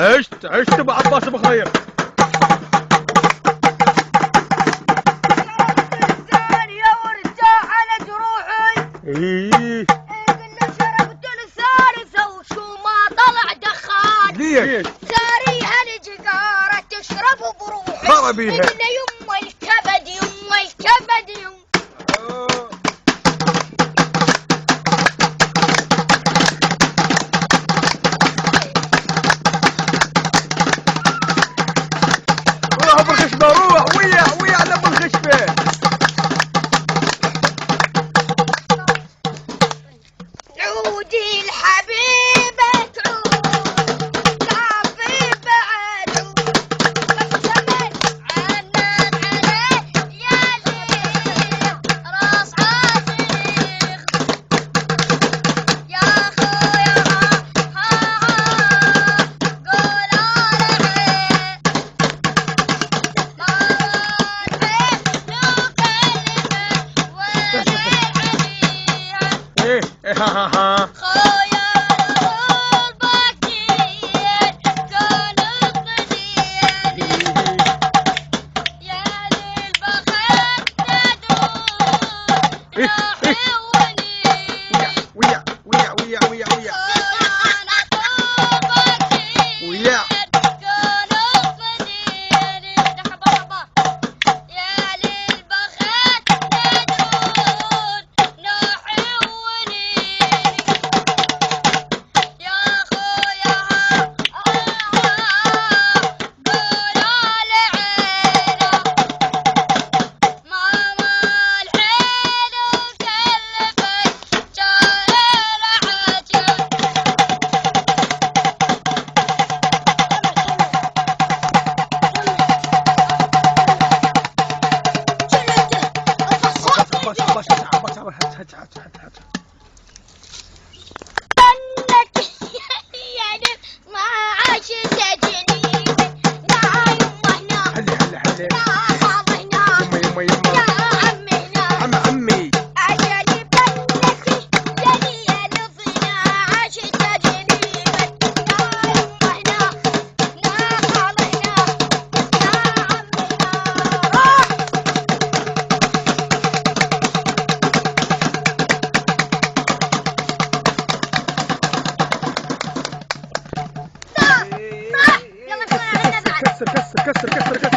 عشت ابو عباس بخير. يا ورجال على جروحي. ايه قلنا شربت الثالثة وشو ما طلع دخان. ليش؟ ساريها الجقارة تشرب بروحي. خرب بيها. قلنا يما الكبد يما الكبد يما. روح بالخشبة، روح ويا على بالخشبة. عودي الحبيبة تعود كافي بعد وسمت عنان عليه يا ليل راس عاشق يا خويا قول عليه ما والحين لو كلمة وين عليها ايه ها خويا البكير كان الطدير يا للبخت ندور روحي وليل ويا خويا البكير ويا كان الطدير مرحبا يا للبخت ندور روحي وليل يا خويا قول على عينه ماما العين وكلفت جاهل عجب عنك يعني ما عاشت جنيني لا يمه هنا لا خاض هنا يا عمي هنا عمي عجلي بنتي يلي يلفنا عاشت جنيني لا يمه هنا لا خاض هنا يا عمي هنا روح صح يلا كمان علينا بعد كسر